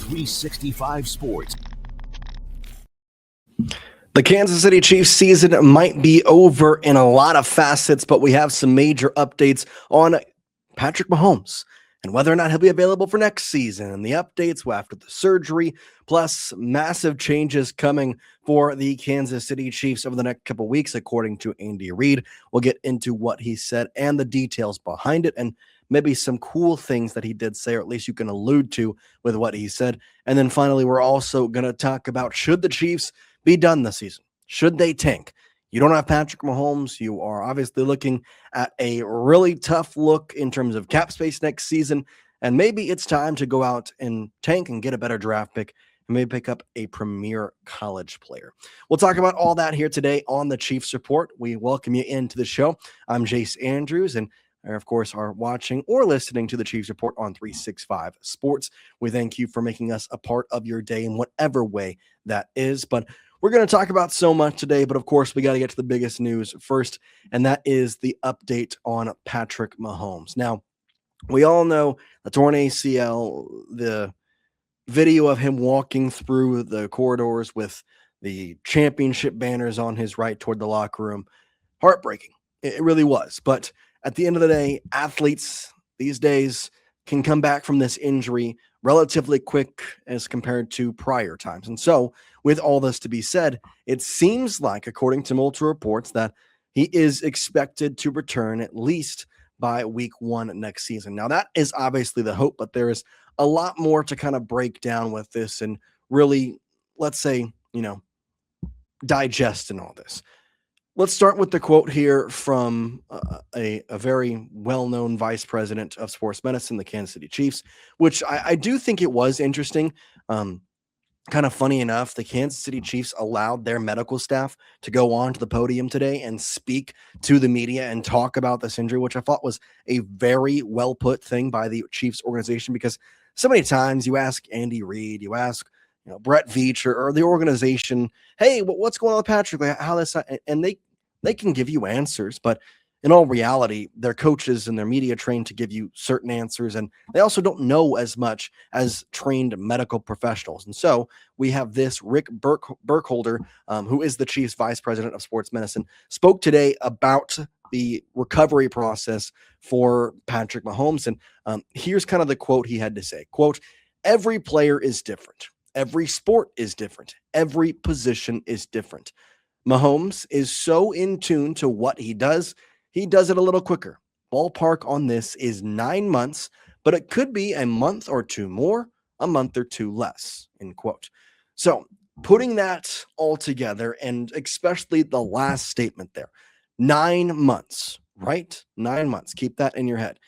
365 Sports. The Kansas City Chiefs season might be over in a lot of facets, but we have some major updates on Patrick Mahomes and whether or not he'll be available for next season, and the updates after the surgery, plus massive changes coming for the Kansas City Chiefs over the next couple of weeks, according to Andy Reids. We'll get into what he said and the details behind it, and maybe some cool things that he did say, or at least you can allude to with what he said. And then finally, we're also going to talk about, should the Chiefs be done this season? Should they tank? You don't have Patrick Mahomes. You are obviously looking at a really tough look in terms of cap space next season, and maybe it's time to go out and tank and get a better draft pick and maybe pick up a premier college player. We'll talk about all that here today on the Chiefs Report. We welcome you into the show. I'm Jace Andrews, and of course, are watching or listening to the Chiefs Report on 365 Sports. We thank you for making us a part of your day in whatever way that is. But we're going to talk about so much today, but of course, we got to get to the biggest news first, and that is the update on Patrick Mahomes. Now, we all know the torn ACL, the video of him walking through the corridors with the championship banners on his right toward the locker room. Heartbreaking. It really was. But at the end of the day, athletes these days can come back from this injury relatively quick as compared to prior times. And so, with all this to be said, it seems like, according to multiple reports, that he is expected to return at least by week 1 next season. Now, that is obviously the hope, but there is a lot more to kind of break down with this and really, let's say, digest in all this. Let's start with the quote here from a very well-known vice president of sports medicine, the Kansas City Chiefs, which I do think it was interesting. Kind of funny enough, the Kansas City Chiefs allowed their medical staff to go on to the podium today and speak to the media and talk about this injury, which I thought was a very well-put thing by the Chiefs organization, because so many times you ask Andy Reids, you ask Brett Veach or the organization, hey, what's going on with Patrick? Like, how this, and they can give you answers, but in all reality, their coaches and their media trained to give you certain answers, and they also don't know as much as trained medical professionals. And so we have this Rick Burkholder, who is the Chiefs vice president of sports medicine, spoke today about the recovery process for Patrick Mahomes. And here's kind of the quote he had to say, quote, "Every player is different. Every sport is different. Every position is different. Mahomes is so in tune to what he does it a little quicker. Ballpark on this is 9 months, but it could be a month or two more, a month or two less," end quote. So putting that all together, and especially the last statement there, 9 months, right? 9 months. Keep that in your head.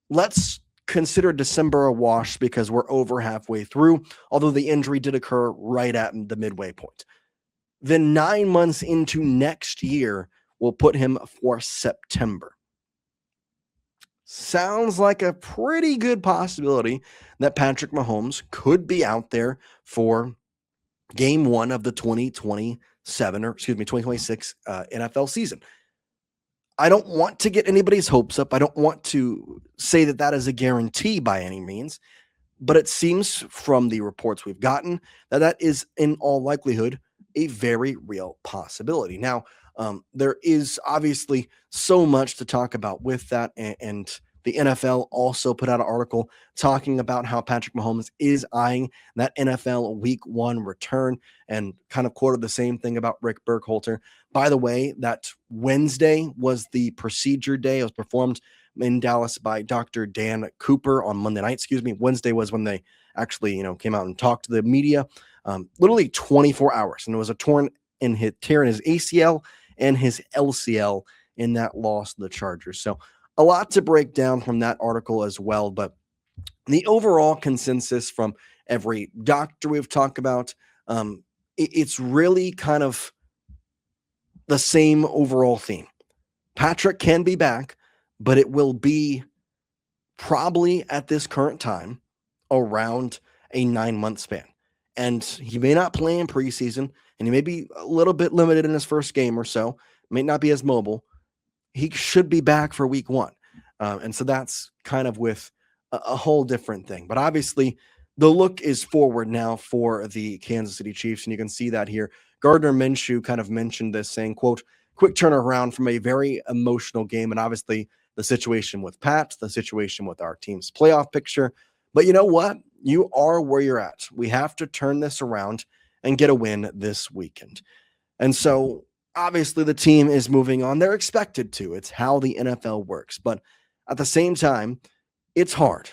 Let's consider December a wash because we're over halfway through, although the injury did occur right at the midway point. Then 9 months into next year will put him for September. Sounds like a pretty good possibility that Patrick Mahomes could be out there for game 1 of the 2026 NFL season. I don't want to get anybody's hopes up. I don't want to say that that is a guarantee by any means, but it seems from the reports we've gotten that that is in all likelihood a very real possibility. Now, there is obviously so much to talk about with that, and the NFL also put out an article talking about how Patrick Mahomes is eyeing that NFL Week 1 return, and kind of quoted the same thing about Rick Burkholder. By the way, that Wednesday was the procedure day. It was performed in Dallas by Dr. Dan Cooper on Monday night. Wednesday was when they actually, came out and talked to the media. Literally 24 hours, and it was a tear in his ACL and his LCL in that loss to the Chargers. So a lot to break down from that article as well, but the overall consensus from every doctor we've talked about, it's really kind of the same overall theme. Patrick can be back, but it will be probably at this current time around a 9-month span. And he may not play in preseason, and he may be a little bit limited in his first game or so, may not be as mobile. He should be back for week 1. And so that's kind of with a whole different thing. But obviously, the look is forward now for the Kansas City Chiefs, and you can see that here. Gardner Minshew kind of mentioned this, saying, quote, quick turnaround from a very emotional game, and obviously the situation with Pat, the situation with our team's playoff picture. But you know what? You are where you're at. We have to turn this around and get a win this weekend. And so obviously the team is moving on. They're expected to. It's how the NFL works. But at the same time, it's hard.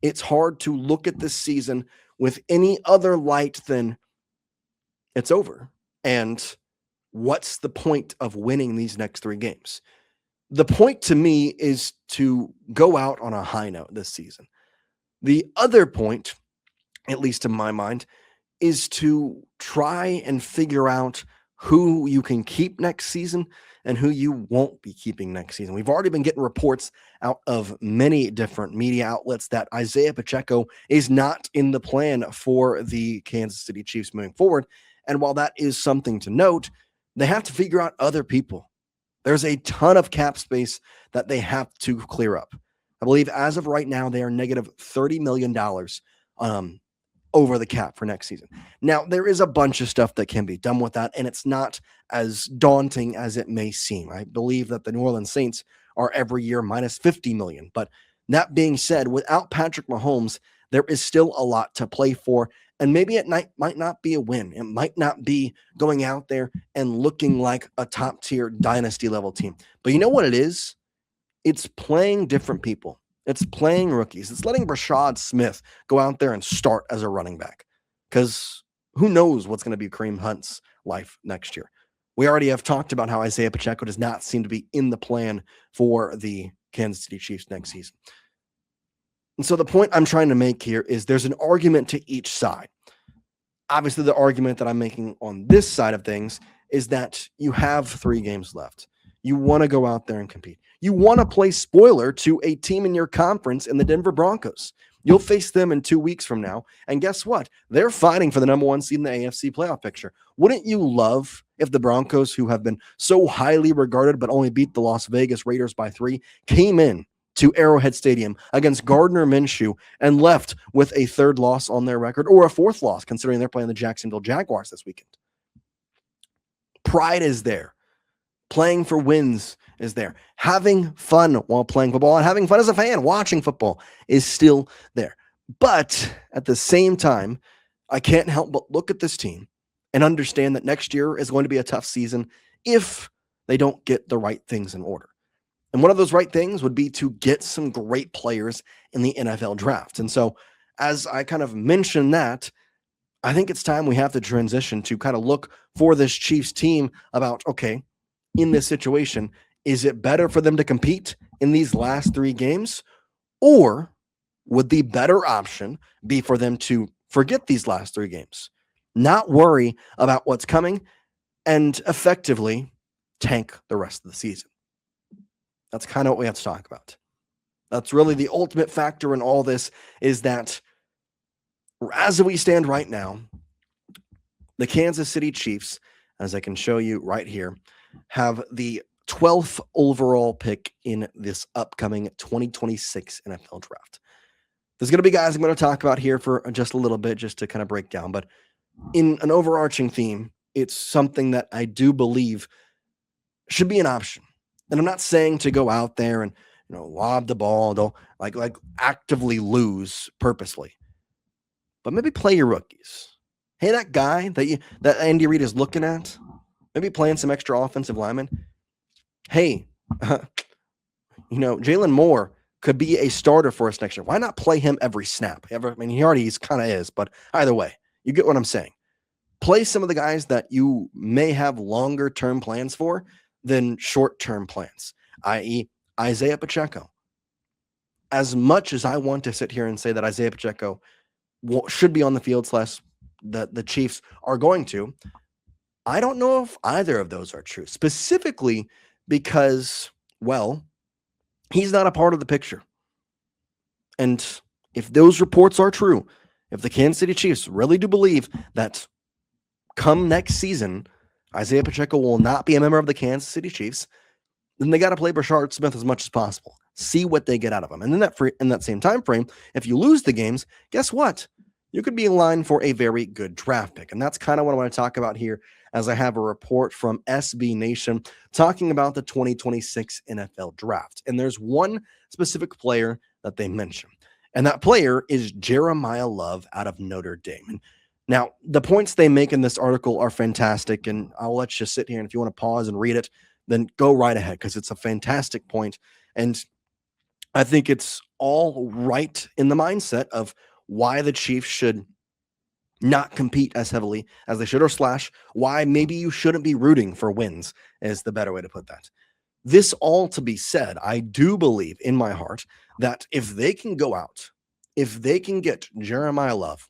It's hard to look at this season with any other light than it's over. And what's the point of winning these next 3 games? The point to me is to go out on a high note this season. The other point, at least in my mind, is to try and figure out who you can keep next season and who you won't be keeping next season. We've already been getting reports out of many different media outlets that Isaiah Pacheco is not in the plan for the Kansas City Chiefs moving forward. And while that is something to note, they have to figure out other people. There's a ton of cap space that they have to clear up. I believe as of right now, they are negative $30 million over the cap for next season. Now, there is a bunch of stuff that can be done with that, and it's not as daunting as it may seem. I believe that the New Orleans Saints are every year minus $50 million. But that being said, without Patrick Mahomes, there is still a lot to play for. And maybe it might not be a win. It might not be going out there and looking like a top-tier dynasty level team. But you know what it is? It's playing different people. It's playing rookies. It's letting Brashad Smith go out there and start as a running back. Because who knows what's going to be Kareem Hunt's life next year. We already have talked about how Isaiah Pacheco does not seem to be in the plan for the Kansas City Chiefs next season. And so the point I'm trying to make here is there's an argument to each side. Obviously, the argument that I'm making on this side of things is that you have 3 games left. You want to go out there and compete. You want to play spoiler to a team in your conference in the Denver Broncos. You'll face them in 2 weeks from now. And guess what? They're fighting for the number 1 seed in the AFC playoff picture. Wouldn't you love if the Broncos, who have been so highly regarded but only beat the Las Vegas Raiders by 3, came in to Arrowhead Stadium against Gardner Minshew and left with a 3rd loss on their record, or a 4th loss, considering they're playing the Jacksonville Jaguars this weekend? Pride is there. Playing for wins is there. Having fun while playing football and having fun as a fan watching football is still there. But at the same time, I can't help but look at this team and understand that next year is going to be a tough season if they don't get the right things in order. And one of those right things would be to get some great players in the NFL draft. And so as I kind of mentioned that, I think it's time we have to transition to kind of look for this Chiefs team about, okay, in this situation, is it better for them to compete in these last 3 games? Or would the better option be for them to forget these last 3 games, not worry about what's coming, and effectively tank the rest of the season? That's kind of what we have to talk about. That's really the ultimate factor in all this, is that as we stand right now, the Kansas City Chiefs, as I can show you right here, have the 12th overall pick in this upcoming 2026 NFL draft. There's going to be guys I'm going to talk about here for just a little bit, just to kind of break down. But in an overarching theme, it's something that I do believe should be an option. And I'm not saying to go out there and, lob the ball, don't like actively lose purposely, but maybe play your rookies. Hey, that guy that Andy Reid is looking at, maybe playing some extra offensive linemen. Hey, Jalen Moore could be a starter for us next year. Why not play him every snap? He already kind of is, but either way, you get what I'm saying. Play some of the guys that you may have longer term plans for than short-term plans, i.e. Isaiah Pacheco. As much as I want to sit here and say that Isaiah Pacheco should be on the field / the Chiefs are going to, I don't know if either of those are true, specifically because, well, he's not a part of the picture. And if those reports are true, if the Kansas City Chiefs really do believe that come next season, Isaiah Pacheco will not be a member of the Kansas City Chiefs, then they got to play Brashard Smith as much as possible. See what they get out of him. And then in that same time frame, if you lose the games, guess what? you could be in line for a very good draft pick. And that's kind of what I want to talk about here as I have a report from SB Nation talking about the 2026 NFL draft. And there's one specific player that they mention, and that player is Jeremiyah Love out of Notre Dame. And now, the points they make in this article are fantastic, and I'll let you sit here. And if you want to pause and read it, then go right ahead because it's a fantastic point. And I think it's all right in the mindset of why the Chiefs should not compete as heavily as they should, or slash why maybe you shouldn't be rooting for wins is the better way to put that. This all to be said, I do believe in my heart that if they can go out, if they can get Jeremiyah Love,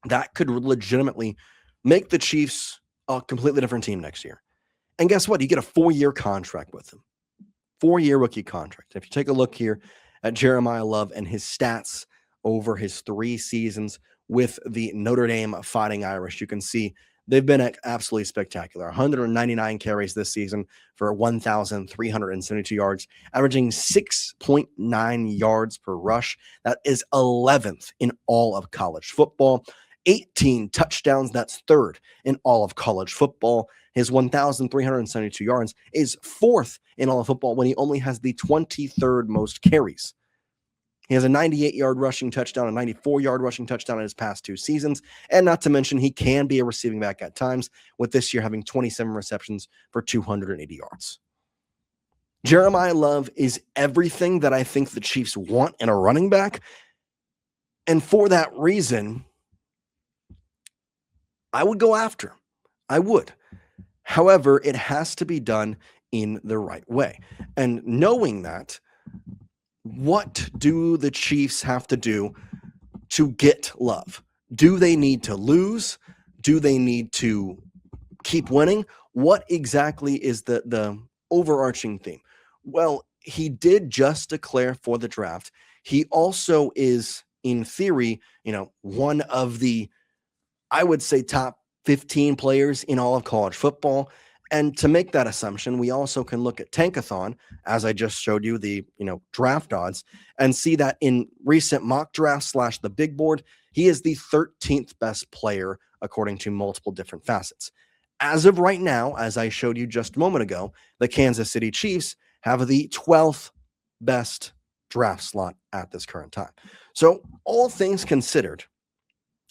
that could legitimately make the Chiefs a completely different team next year. And guess what? You get a 4-year contract with him. 4-year rookie contract. If you take a look here at Jeremiyah Love and his stats over his 3 seasons with the Notre Dame Fighting Irish, you can see they've been absolutely spectacular. 199 carries this season for 1,372 yards, averaging 6.9 yards per rush. That is 11th in all of college football. 18 touchdowns, that's 3rd in all of college football. His 1,372 yards is 4th in all of football when he only has the 23rd most carries. He has a 98-yard rushing touchdown, a 94-yard rushing touchdown in his past 2 seasons. And not to mention, he can be a receiving back at times, with this year having 27 receptions for 280 yards. Jeremiyah Love is everything that I think the Chiefs want in a running back. And for that reason, I would go after him. I would. However, it has to be done in the right way. And knowing that, what do the Chiefs have to do to get Love? Do they need to lose? Do they need to keep winning? What exactly is the overarching theme? Well, he did just declare for the draft. He also is, in theory, one of the, I would say, top 15 players in all of college football. And to make that assumption, we also can look at Tankathon, as I just showed you the draft odds, and see that in recent mock drafts / the big board, he is the 13th best player according to multiple different facets. As of right now, as I showed you just a moment ago, the Kansas City Chiefs have the 12th best draft slot at this current time. So all things considered,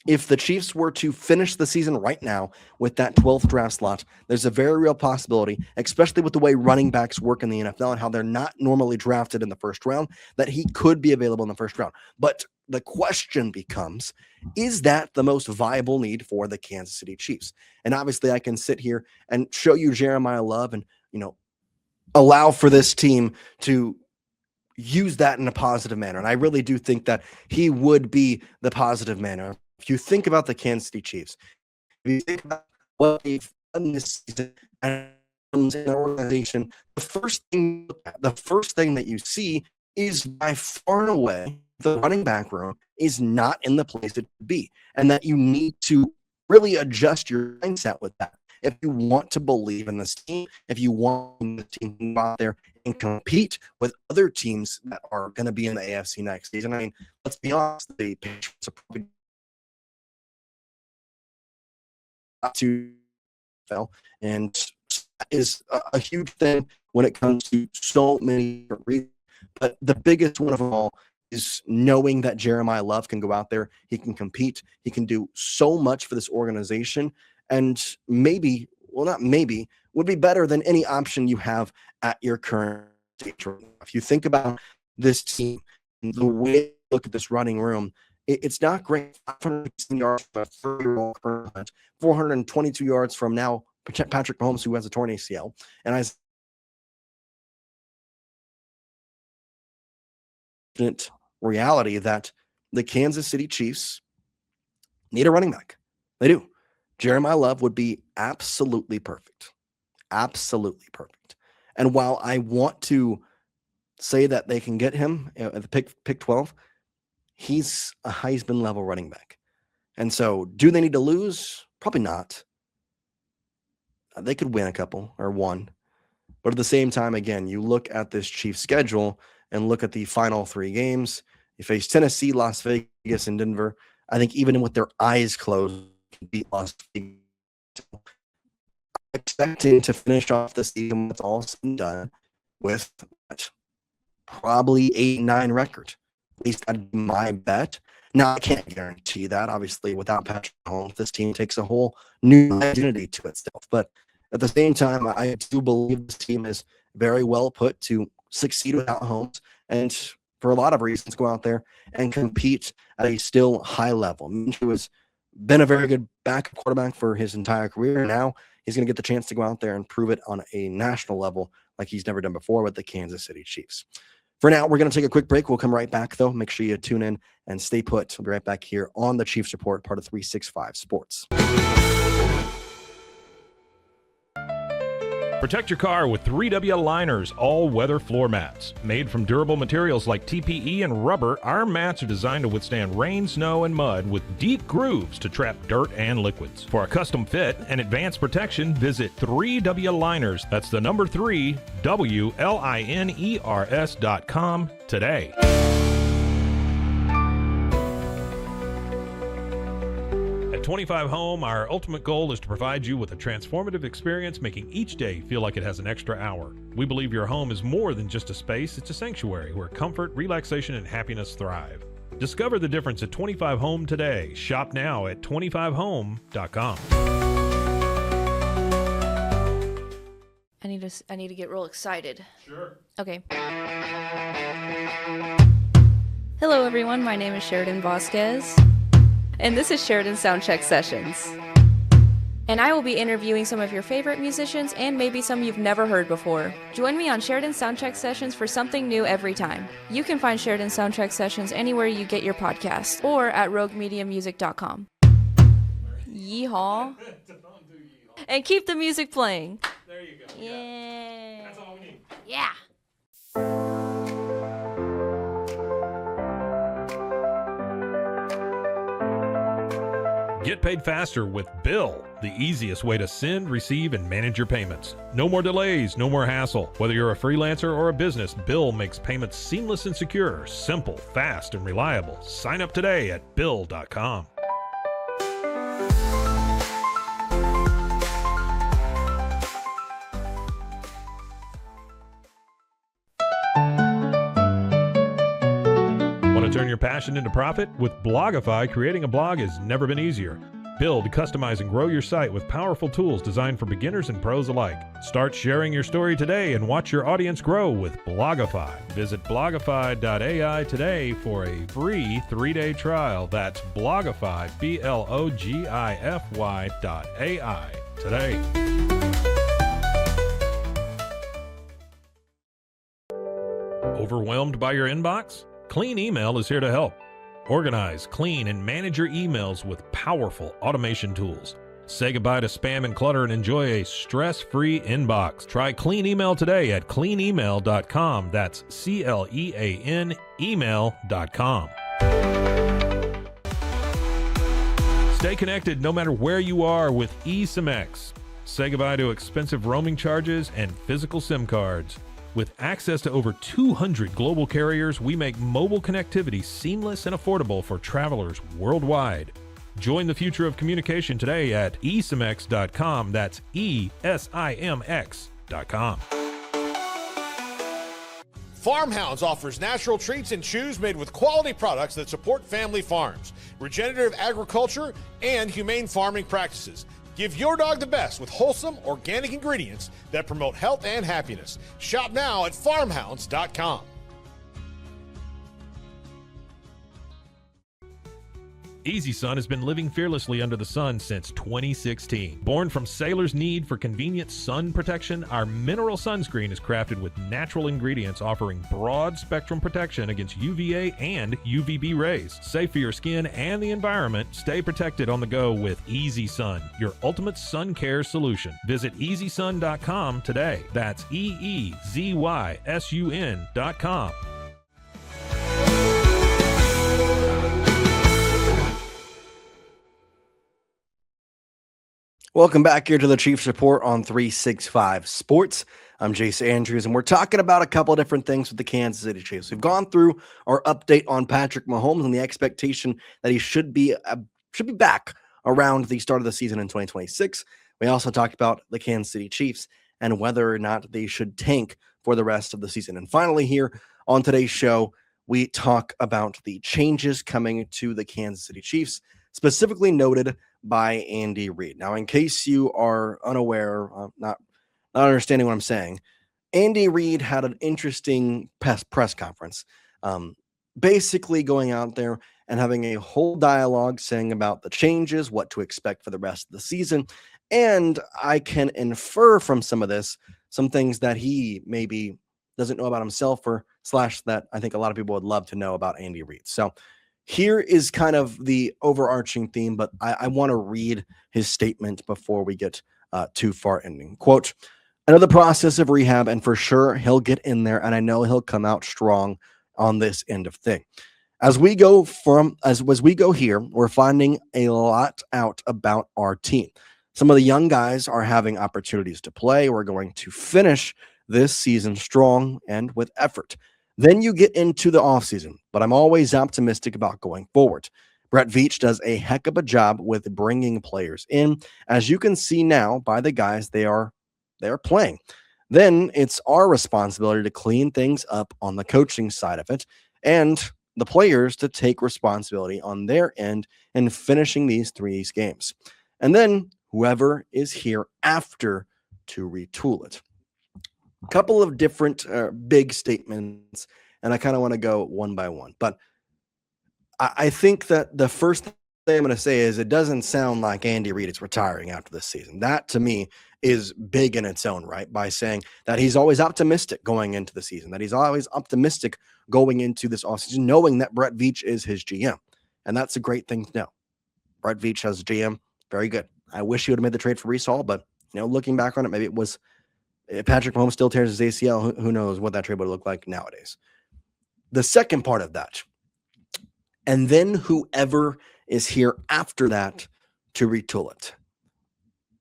if the Chiefs were to finish the season right now with that 12th draft slot, there's a very real possibility, especially with the way running backs work in the NFL and how they're not normally drafted in the first round, that he could be available in the first round. But the question becomes, is that the most viable need for the Kansas City Chiefs? And obviously I can sit here and show you Jeremiyah Love and, allow for this team to use that in a positive manner. And I really do think that he would be the positive manner. If you think about the Kansas City Chiefs, if you think about what they've done this season and in their organization, the first thing that you see is by far and away the running back room is not in the place it should be, and that you need to really adjust your mindset with that. If you want to believe in this team, if you want the team to go out there and compete with other teams that are going to be in the AFC next season, I mean, let's be honest, the Patriots are probably to NFL, and that is a huge thing when it comes to so many different reasons. But the biggest one of them all is knowing that Jeremiyah Love can go out there, he can compete, he can do so much for this organization, and maybe, well, not maybe, would be better than any option you have at your current stage. If you think about this team, the way you look at this running room, it's not great. 516 yards from a 30-year-old current, 422 yards from now Patrick Mahomes, who has a torn ACL, and reality that the Kansas City Chiefs need a running back. They do. Jeremiyah Love would be absolutely perfect. Absolutely perfect. And while I want to say that they can get him at the pick 12, he's a Heisman level running back. And so do they need to lose? Probably not. They could win a couple or one. But at the same time, again, you look at this Chiefs schedule and look at the final 3 games. You face Tennessee, Las Vegas, and Denver. I think even with their eyes closed, can beat Las Vegas. Expecting to finish off the season with all said and done with probably 8-9 record. At least that'd be my bet. Now, I can't guarantee that. Obviously, without Patrick Mahomes, this team takes a whole new identity to itself. But at the same time, I do believe this team is very well put to succeed without Mahomes, and for a lot of reasons, go out there and compete at a still high level. Minshew has been a very good backup quarterback for his entire career. Now he's going to get the chance to go out there and prove it on a national level like he's never done before with the Kansas City Chiefs. For now, we're going to take a quick break. We'll come right back, though. Make sure you tune in and stay put. We'll be right back here on the Chiefs Report, part of 365 Sports. Protect your car with 3W Liners all-weather floor mats. Made from durable materials like TPE and rubber, our mats are designed to withstand rain, snow, and mud with deep grooves to trap dirt and liquids. For a custom fit and advanced protection, visit 3W Liners. That's the number 3, WLINERS.com today. At 25 Home, our ultimate goal is to provide you with a transformative experience, making each day feel like it has an extra hour. We believe your home is more than just a space, it's a sanctuary where comfort, relaxation, and happiness thrive. Discover the difference at 25 Home today. Shop now at 25home.com. I need to get real excited. Sure. Okay. Hello everyone, my name is Sheridan Vasquez. And this is Sheridan Soundcheck Sessions. And I will be interviewing some of your favorite musicians and maybe some you've never heard before. Join me on Sheridan Soundcheck Sessions for something new every time. You can find Sheridan Soundcheck Sessions anywhere you get your podcasts or at roguemediamusic.com. Yeehaw. And keep the music playing. There you go. Yeah. That's all we need. Yeah. Get paid faster with Bill, the easiest way to send, receive, and manage your payments. No more delays, no more hassle. Whether you're a freelancer or a business, Bill makes payments seamless and secure, simple, fast, and reliable. Sign up today at Bill.com. Want to turn your passion into profit? With Blogify, creating a blog has never been easier. Build, customize, and grow your site with powerful tools designed for beginners and pros alike. Start sharing your story today and watch your audience grow with Blogify. Visit blogify.ai today for a free 3-day trial. That's Blogify, Blogify.ai today. Overwhelmed by your inbox? Clean Email is here to help. Organize, clean, and manage your emails with powerful automation tools. Say goodbye to spam and clutter and enjoy a stress-free inbox. Try Clean Email today at cleanemail.com. That's CLEAN email.com. Stay connected no matter where you are with eSIM-X. Say goodbye to expensive roaming charges and physical SIM cards. With access to over 200 global carriers, we make mobile connectivity seamless and affordable for travelers worldwide. Join the future of communication today at eSIMX.com. That's ESIMX.com. Farmhounds offers natural treats and chews made with quality products that support family farms, regenerative agriculture, and humane farming practices. Give your dog the best with wholesome, organic ingredients that promote health and happiness. Shop now at farmhounds.com. Easy Sun has been living fearlessly under the sun since 2016. Born from sailors' need for convenient sun protection, our mineral sunscreen is crafted with natural ingredients offering broad spectrum protection against UVA and UVB rays. Safe for your skin and the environment, stay protected on the go with Easy Sun, your ultimate sun care solution. Visit EasySun.com today. That's EEZYSUN.com. Welcome back here to the Chiefs Report on 365 Sports. I'm Jace Andrews, and we're talking about a couple of different things with the Kansas City Chiefs. We've gone through our update on Patrick Mahomes and the expectation that he should be back around the start of the season in 2026. We also talked about the Kansas City Chiefs and whether or not they should tank for the rest of the season. And finally, here on today's show, we talk about the changes coming to the Kansas City Chiefs, specifically noted by Andy Reid. Now, in case you are unaware, not understanding what I'm saying, Andy Reid had an interesting press conference, basically going out there and having a whole dialogue saying about the changes, what to expect for the rest of the season. And I can infer from some of this, some things that he maybe doesn't know about himself or / that I think a lot of people would love to know about Andy Reid. So here is kind of the overarching theme, but I want to read his statement before we get too far ending. Quote, "I know the process of rehab, and for sure he'll get in there, and I know he'll come out strong on this end of thing. As we go here, we're finding a lot out about our team. Some of the young guys are having opportunities to play. We're going to finish this season strong and with effort. Then you get into the offseason, but I'm always optimistic about going forward. Brett Veach does a heck of a job with bringing players in, as you can see now by the guys they are playing. Then it's our responsibility to clean things up on the coaching side of it, and the players to take responsibility on their end in finishing these 3 games. And then whoever is here after to retool it." A couple of different big statements, and I kind of want to go one by one. But I think that the first thing I'm going to say is it doesn't sound like Andy Reid is retiring after this season. That, to me, is big in its own right, by saying that he's always optimistic going into the season, that he's always optimistic going into this offseason, knowing that Brett Veach is his GM. And that's a great thing to know. Brett Veach as GM, very good. I wish he would have made the trade for Breece Hall, but looking back on it, maybe it was if Patrick Mahomes still tears his ACL, who knows what that trade would look like nowadays. The second part of that, and then whoever is here after that to retool it.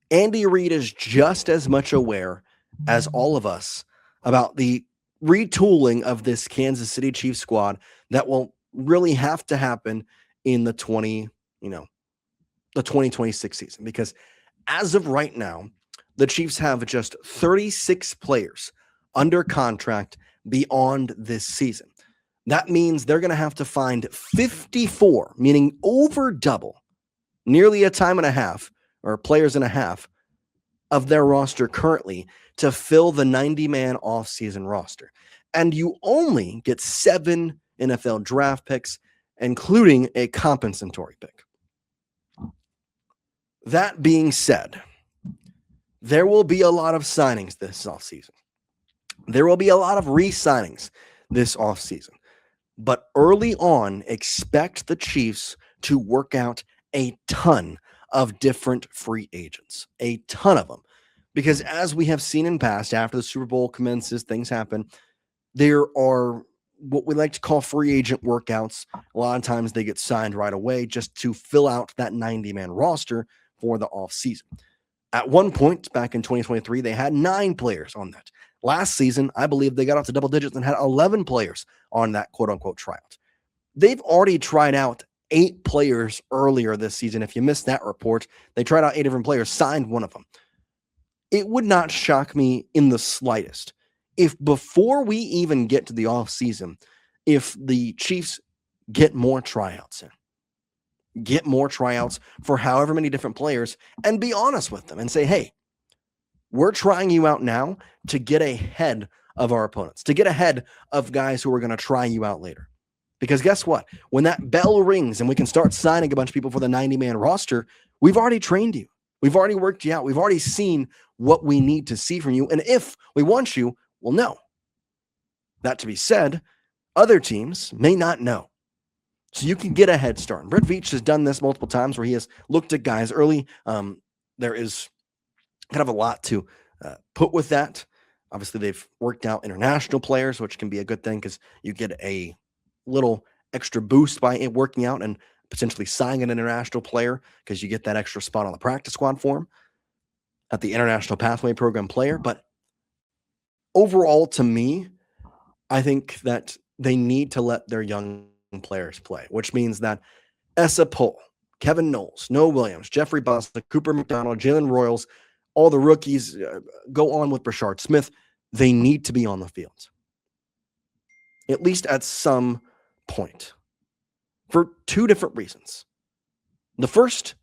Andy Reid is just as much aware as all of us about the retooling of this Kansas City Chiefs squad that will really have to happen in the 2026 season. Because as of right now, the Chiefs have just 36 players under contract beyond this season. That means they're going to have to find 54, meaning over double, nearly a time and a half, or players and a half, of their roster currently to fill the 90-man offseason roster. And you only get 7 NFL draft picks, including a compensatory pick. That being said, there will be a lot of signings this offseason. There will be a lot of re-signings this offseason. But early on, expect the Chiefs to work out a ton of different free agents, a ton of them. Because as we have seen in past, after the Super Bowl commences, things happen. There are what we like to call free agent workouts. A lot of times they get signed right away just to fill out that 90-man roster for the offseason. At one point back in 2023, they had 9 players on that. Last season, I believe they got up to double digits and had 11 players on that quote-unquote tryout. They've already tried out 8 players earlier this season. If you missed that report, they tried out 8 different players, signed one of them. It would not shock me in the slightest if before we even get to the offseason, if the Chiefs get more tryouts in. Get more tryouts for however many different players and be honest with them and say, hey, we're trying you out now to get ahead of our opponents, to get ahead of guys who are going to try you out later. Because guess what? When that bell rings and we can start signing a bunch of people for the 90-man roster, we've already trained you. We've already worked you out. We've already seen what we need to see from you. And if we want you, we'll know. That to be said, other teams may not know. So you can get a head start. Brett Veach has done this multiple times where he has looked at guys early. There is kind of a lot to put with that. Obviously, they've worked out international players, which can be a good thing because you get a little extra boost by it working out and potentially signing an international player because you get that extra spot on the practice squad for him at the International Pathway Program player. But overall, to me, I think that they need to let their young players play, which means that Essa Pohl, Kevin Knowles, Noah Williams, Jeffrey Busta, Cooper McDonald, Jalen Royals, all the rookies, go on with Brashard Smith. They need to be on the field, at least at some point, for two different reasons. The first,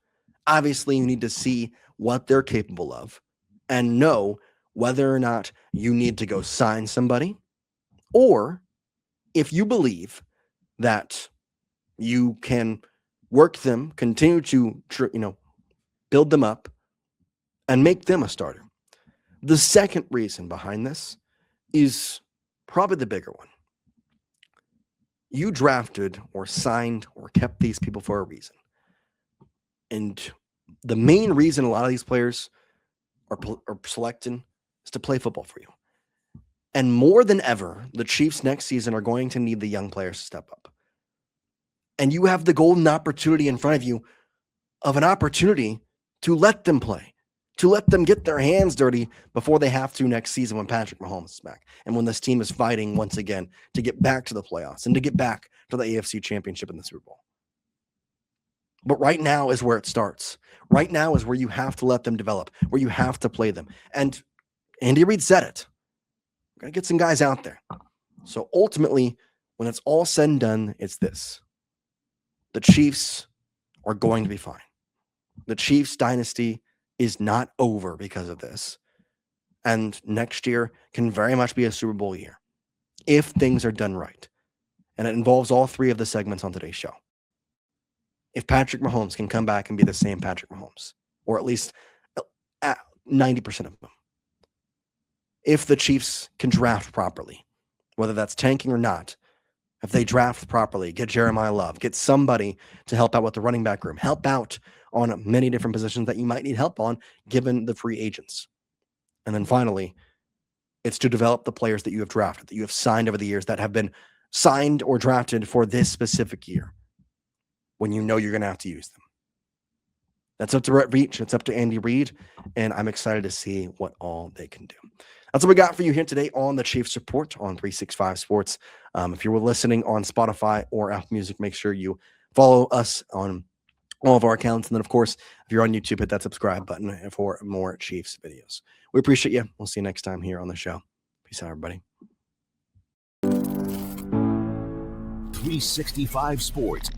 obviously, you need to see what they're capable of and know whether or not you need to go sign somebody, or if you believe that you can work them, continue to build them up, and make them a starter. The second reason behind this is probably the bigger one. You drafted or signed or kept these people for a reason. And the main reason a lot of these players are selecting is to play football for you. And more than ever, the Chiefs next season are going to need the young players to step up. And you have the golden opportunity in front of you of an opportunity to let them play, to let them get their hands dirty before they have to next season when Patrick Mahomes is back and when this team is fighting once again to get back to the playoffs and to get back to the AFC Championship in the Super Bowl. But right now is where it starts. Right now is where you have to let them develop, where you have to play them. And Andy Reids said it. We're going to get some guys out there. So ultimately, when it's all said and done, it's this. The Chiefs are going to be fine. The Chiefs dynasty is not over because of this. And next year can very much be a Super Bowl year if things are done right. And it involves all three of the segments on today's show. If Patrick Mahomes can come back and be the same Patrick Mahomes, or at least 90% of them. If the Chiefs can draft properly, whether that's tanking or not, if they draft properly, get Jeremiyah Love, get somebody to help out with the running back room, help out on many different positions that you might need help on given the free agents. And then finally, it's to develop the players that you have drafted, that you have signed over the years, that have been signed or drafted for this specific year when you know you're going to have to use them. That's up to Rhett Reach. It's up to Andy Reid, and I'm excited to see what all they can do. That's what we got for you here today on the Chiefs Report on 365 Sports. If you were listening on Spotify or Apple Music, make sure you follow us on all of our accounts. And then, of course, if you're on YouTube, hit that subscribe button for more Chiefs videos. We appreciate you. We'll see you next time here on the show. Peace out, everybody. 365 Sports.